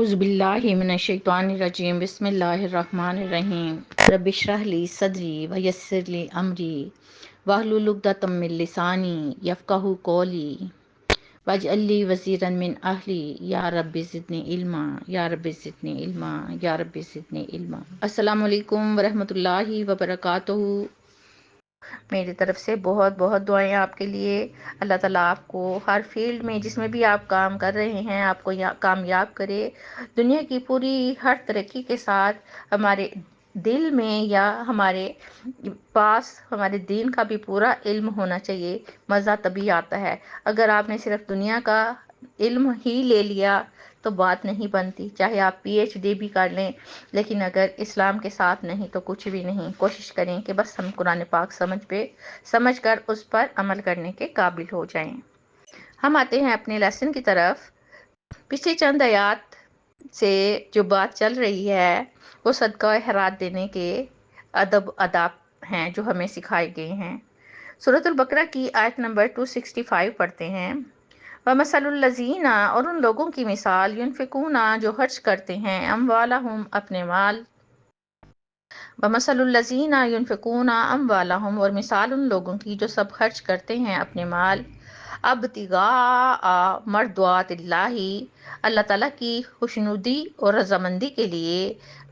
अऊज़ु बिल्लाहि मिनश्शैतानिर्रजीम बिस्मिल्लाहिर्रहमानिर्रहीम रब्बि इश्रह ली सदरी व यस्सिर ली अमरी वहलुल उक़दतम मिन लिसानी यफ़क़हू क़ौली वजअल ली वज़ीरन मिन अहली या रब्बि ज़िदनी इल्मा या रब्बि ज़िदनी इल्मा या रब्बि ज़िदनी इल्मा। अस्सलामु अलैकुम व रहमतुल्लाहि व बरकातुहू। मेरी तरफ से बहुत बहुत दुआएं आपके लिए। अल्लाह ताला आपको हर फील्ड में जिसमें भी आप काम कर रहे हैं आपको कामयाब करे। दुनिया की पूरी हर तरक्की के साथ हमारे दिल में या हमारे पास हमारे दीन का भी पूरा इल्म होना चाहिए। मज़ा तभी आता है। अगर आपने सिर्फ दुनिया का इल्म ही ले लिया तो बात नहीं बनती, चाहे आप पीएचडी भी कर लें, लेकिन अगर इस्लाम के साथ नहीं तो कुछ भी नहीं। कोशिश करें कि बस हम कुरान पाक समझ कर उस पर अमल करने के काबिल हो जाएं। हम आते हैं अपने लेसन की तरफ। पिछले चंद आयात से जो बात चल रही है वो सदका खैरात देने के अदाब हैं जो हमें सिखाए गए हैं। सूरतुल बकरा की आयत नंबर 265 पढ़ते हैं। वमसलुल लज़ीना, और उन लोगों की मिसाल, युनफिकूना, जो खर्च करते हैं, अमवालहुम, अपने माल। वमसलुल लज़ीना युनफिकूना अमवालहुम, और मिसाल उन लोगों की जो सब खर्च करते हैं अपने माल। अब्तिगाअ मर्दवातिल्लाहि, अल्लाह ताला की खुशनुदी और रजामंदी के लिए।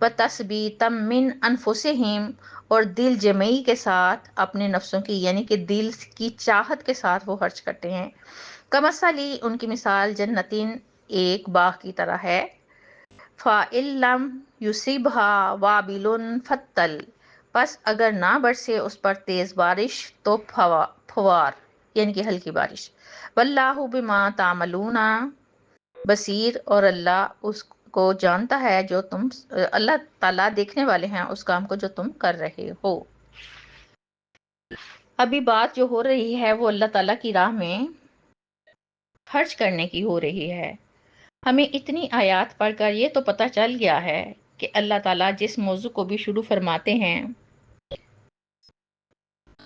व तस्बीतम मिन अनफुसिहिम, और दिल जमई के साथ अपने नफ्सों की यानी कि दिल की चाहत के साथ वो खर्च करते हैं। कमसली, उनकी मिसाल जन्नतिन, एक बाग की तरह है। फ़ाइल्लम युसिबहा वाबिलुन फत्तल, बस अगर ना बरसे उस पर तेज बारिश तो फवार यानी कि हल्की बारिश। वल्लाहु बिमा तामलूना बसीर, और अल्लाह उसको जानता है जो तुम, अल्लाह ताला देखने वाले हैं उस काम को जो तुम कर रहे हो। अभी बात जो हो रही है वो अल्लाह ताला की राह में खर्च करने की हो रही है। हमें इतनी आयात पढ़कर ये तो पता चल गया है कि अल्लाह ताला जिस मौजू को भी शुरू फरमाते हैं,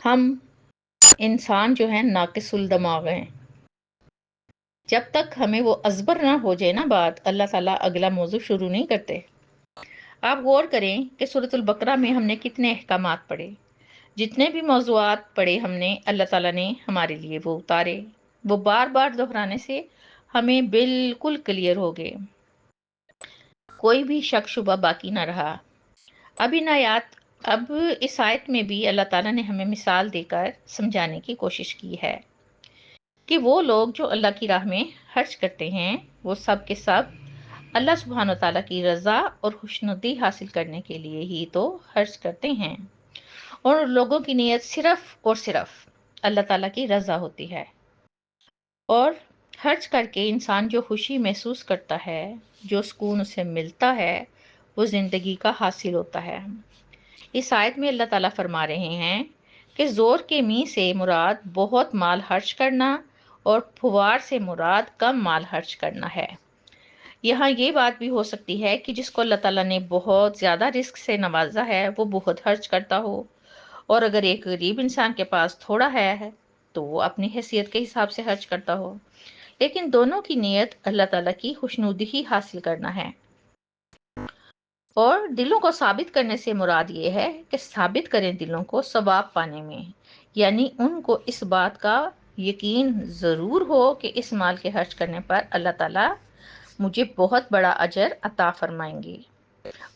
हम इंसान जो है नाकिसुल दिमाग हैं। जब तक हमें वो अजबर ना हो जाए ना बात, अल्लाह ताला अगला मौजू शुरू नहीं करते। आप गौर करें कि सूरतुल बकरा में हमने कितने अहकामात पढ़े। जितने भी मौजूआत पढ़े हमने, अल्लाह ताला ने हमारे लिए वो उतारे। वो बार बार दोहराने से हमें बिल्कुल क्लियर हो गए, कोई भी शक शुबा बाकी ना रहा। अब इस आयत में भी अल्लाह ताला ने हमें मिसाल देकर समझाने की कोशिश की है कि वो लोग जो अल्लाह की राह में खर्च करते हैं वो सब के सब अल्लाह सुब्हान व तआला की रज़ा और खुशनुदी हासिल करने के लिए ही तो खर्च करते हैं, और लोगों की नीयत सिर्फ और सिर्फ अल्लाह ताला की रज़ा होती है। और खर्च करके इंसान जो खुशी महसूस करता है, जो सुकून उसे मिलता है, वो ज़िंदगी का हासिल होता है। इस आयत में अल्लाह ताला फरमा रहे हैं कि ज़ोर के मी से मुराद बहुत माल खर्च करना और फुवार से मुराद कम माल खर्च करना है। यहाँ ये बात भी हो सकती है कि जिसको अल्लाह ताला ने बहुत ज़्यादा रिस्क से नवाजा है वो बहुत खर्च करता हो, और अगर एक गरीब इंसान के पास थोड़ा है तो वो अपनी हैसियत के हिसाब से खर्च करता हो। लेकिन दोनों की नीयत अल्लाह ताला की खुशनुदी ही हासिल करना है। और दिलों को साबित करने से मुराद ये है कि साबित करें दिलों को सवाब पाने में, यानी उनको इस बात का यकीन ज़रूर हो कि इस माल के खर्च करने पर अल्लाह ताला मुझे बहुत बड़ा अजर अता फरमाएंगे।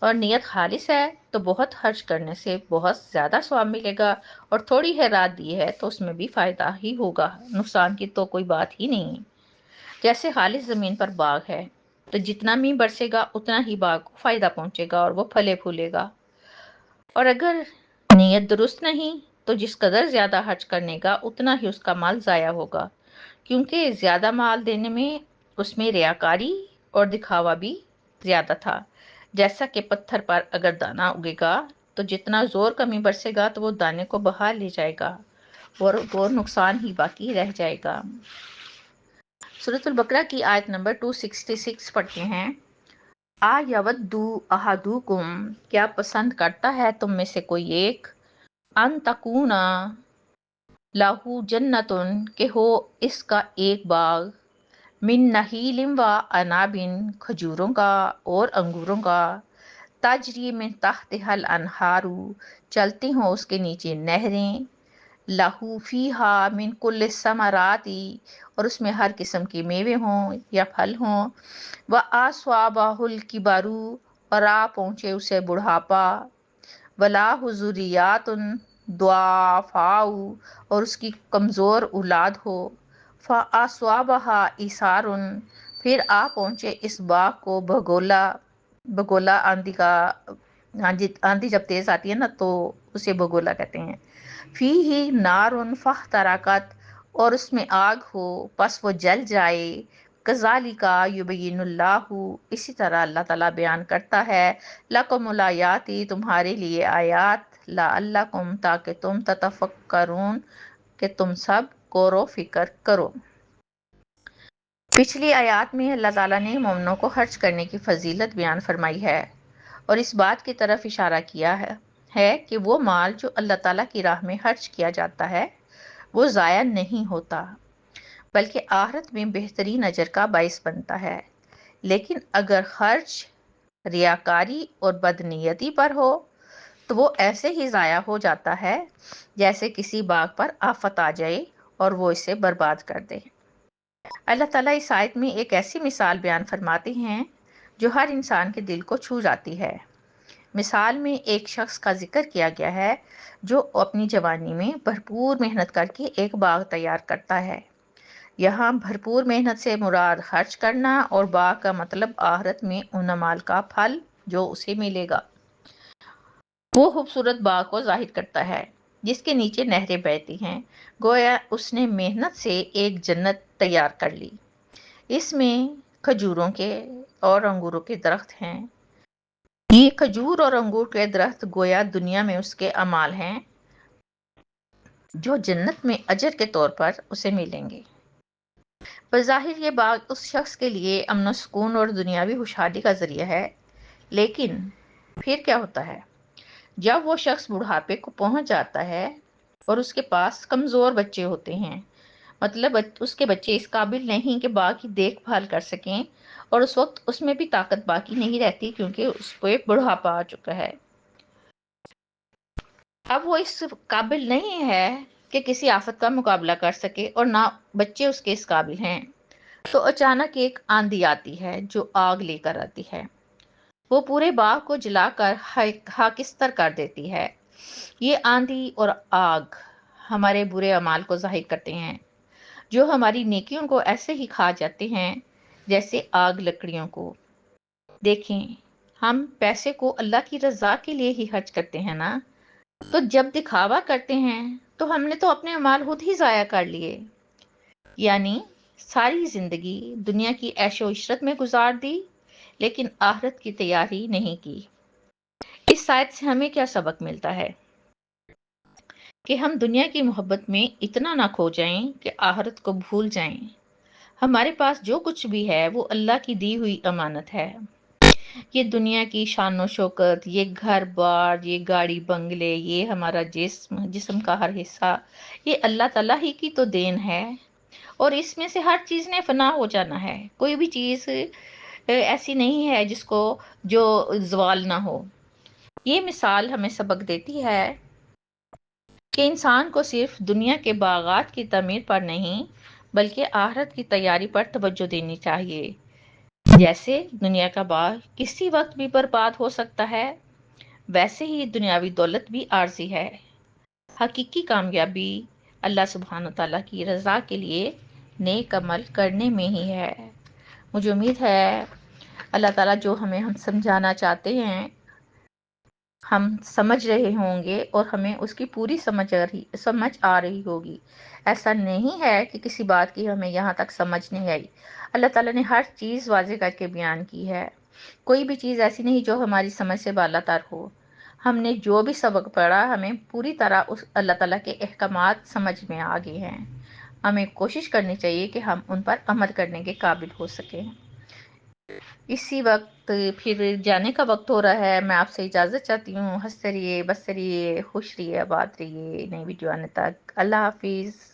और नीयत खालिस है तो बहुत खर्च करने से बहुत ज़्यादा सवाब मिलेगा, और थोड़ी है रात दी है तो उसमें भी फ़ायदा ही होगा, नुकसान की तो कोई बात ही नहीं। जैसे खालिस ज़मीन पर बाग है तो जितना मींह बरसेगा उतना ही बाग को फ़ायदा पहुंचेगा और वो फले फूलेगा। और अगर नीयत दुरुस्त नहीं तो जिस कदर ज़्यादा खर्च करने का उतना ही उसका माल ज़ाया होगा, क्योंकि ज़्यादा माल देने में उसमें रियाकारी और दिखावा भी ज़्यादा था। जैसा कि पत्थर पर अगर दाना उगेगा तो जितना ज़ोर कमी बरसेगा तो वो दाने को बहा ले जाएगा और वो नुकसान ही बाकी रह जाएगा। सूरतुल बकरा की आयत नंबर 266 पढ़ते हैं। आ यवद्दु अहादुकुम, क्या पसंद करता है तुम में से कोई एक, अन तकूना लाहू जन्नतुन, के हो इसका एक बाग, من نحیل و انابن، کھجوروں کا اور انگوروں کا، تجری من تحت حل انہارو، چلتی ہوں اس کے نیچے نہریں، لہو فیہا من کل الثمراتی، اور اس میں ہر قسم کے میوے ہوں یا پھل ہوں، وآصابہ الکبر، اور آ پہنچے اسے بڑھاپا، ولاہ ذریات ضعفاء، اور اس کی کمزور اولاد ہو، فاصابہا اعصار، پھر آ پہنچے اس باغ کو بگولا، بگولا آندھی کا، آندھی جب تیز آتی ہے نا تو اسے بگولا کہتے ہیں، فیہ نار فاحترقت، اور اس میں آگ ہو پس وہ جل جائے، کذالک یبین اللہ، اسی طرح اللہ تعالیٰ بیان کرتا ہے، لکم الآیات، تمہارے لیے آیات، لعلکم، تاکہ تم تتفکرون، کہ تم سب غور و فکر کرو۔ پچھلی آیات میں اللہ تعالیٰ نے مومنوں کو خرچ کرنے کی فضیلت بیان فرمائی ہے، اور اس بات کی طرف اشارہ کیا ہے کہ وہ مال جو اللہ تعالیٰ کی راہ میں خرچ کیا جاتا ہے وہ ضائع نہیں ہوتا، بلکہ آخرت میں بہترین اجر کا باعث بنتا ہے۔ لیکن اگر خرچ ریاکاری اور بدنیتی پر ہو تو وہ ایسے ہی ضائع ہو جاتا ہے جیسے کسی باغ پر آفت آ جائے اور وہ اسے برباد کر دے۔ اللہ تعالیٰ اس آیت میں ایک ایسی مثال بیان فرماتے ہیں جو ہر انسان کے دل کو چھو جاتی ہے۔ مثال میں ایک شخص کا ذکر کیا گیا ہے جو اپنی جوانی میں بھرپور محنت کر کے ایک باغ تیار کرتا ہے۔ یہاں بھرپور محنت سے مراد خرچ کرنا، اور باغ کا مطلب آخرت میں ان اعمال کا پھل جو اسے ملے گا۔ وہ خوبصورت باغ کو ظاہر کرتا ہے جس کے نیچے نہریں بہتی ہیں، گویا اس نے محنت سے ایک جنت تیار کر لی۔ اس میں کھجوروں کے اور انگوروں کے درخت ہیں۔ یہ کھجور اور انگور کے درخت گویا دنیا میں اس کے اعمال ہیں جو جنت میں اجر کے طور پر اسے ملیں گے۔ بظاہر یہ باغ اس شخص کے لیے امن و سکون اور دنیاوی خوشحالی کا ذریعہ ہے، لیکن پھر کیا ہوتا ہے جب وہ شخص بڑھاپے کو پہنچ جاتا ہے اور اس کے پاس کمزور بچے ہوتے ہیں، مطلب اس کے بچے اس قابل نہیں کہ باغ کی دیکھ بھال کر سکیں، اور اس وقت اس میں بھی طاقت باقی نہیں رہتی کیونکہ اس کو ایک بڑھاپا آ چکا ہے، اب وہ اس قابل نہیں ہے کہ کسی آفت کا مقابلہ کر سکے اور نہ بچے اس کے اس قابل ہیں، تو اچانک ایک آندھی آتی ہے جو آگ لے کر آتی ہے، وہ پورے باغ کو جلا کر خاکستر کر دیتی ہے۔ یہ آندھی اور آگ ہمارے برے اعمال کو ظاہر کرتے ہیں جو ہماری نیکیوں کو ایسے ہی کھا جاتے ہیں جیسے آگ لکڑیوں کو۔ دیکھیں، ہم پیسے کو اللہ کی رضا کے لیے ہی خرچ کرتے ہیں نا، تو جب دکھاوا کرتے ہیں تو ہم نے تو اپنے اعمال خود ہی ضائع کر لیے، یعنی ساری زندگی دنیا کی عیش و عشرت میں گزار دی لیکن آخرت کی تیاری نہیں کی۔ اس آیت سے ہمیں کیا سبق ملتا ہے کہ ہم دنیا کی محبت میں اتنا نہ کھو جائیں کہ آخرت کو بھول جائیں۔ ہمارے پاس جو کچھ بھی ہے وہ اللہ کی دی ہوئی امانت ہے۔ یہ دنیا کی شان و شوکت، یہ گھر بار، یہ گاڑی بنگلے، یہ ہمارا جسم کا ہر حصہ، یہ اللہ تعالیٰ ہی کی تو دین ہے، اور اس میں سے ہر چیز نے فنا ہو جانا ہے۔ کوئی بھی چیز ایسی نہیں ہے جس کو جو زوال نہ ہو۔ یہ مثال ہمیں سبق دیتی ہے کہ انسان کو صرف دنیا کے باغات کی تعمیر پر نہیں بلکہ آخرت کی تیاری پر توجہ دینی چاہیے۔ جیسے دنیا کا باغ کسی وقت بھی برباد ہو سکتا ہے، ویسے ہی دنیاوی دولت بھی عارضی ہے۔ حقیقی کامیابی اللہ سبحانہ تعالیٰ کی رضا کے لیے نیک عمل کرنے میں ہی ہے۔ مجھے امید ہے اللہ تعالیٰ جو ہم سمجھانا چاہتے ہیں ہم سمجھ رہے ہوں گے اور ہمیں اس کی پوری سمجھ آ رہی ہوگی۔ ایسا نہیں ہے کہ کسی بات کی ہمیں یہاں تک سمجھ نہیں آئی۔ اللہ تعالیٰ نے ہر چیز واضح کر کے بیان کی ہے، کوئی بھی چیز ایسی نہیں جو ہماری سمجھ سے بالا تر ہو۔ ہم نے جو بھی سبق پڑھا ہمیں پوری طرح اس اللہ تعالیٰ کے احکامات سمجھ میں آ گئے ہیں، ہمیں کوشش کرنی چاہیے کہ ہم ان پر عمل کرنے کے قابل ہو سکیں۔ اسی وقت پھر جانے کا وقت ہو رہا ہے، میں آپ سے اجازت چاہتی ہوں۔ ہنستے رہیے، بستے رہیے، خوش رہیے، آباد رہیے، نئی ویڈیو آنے تک۔ اللہ حافظ۔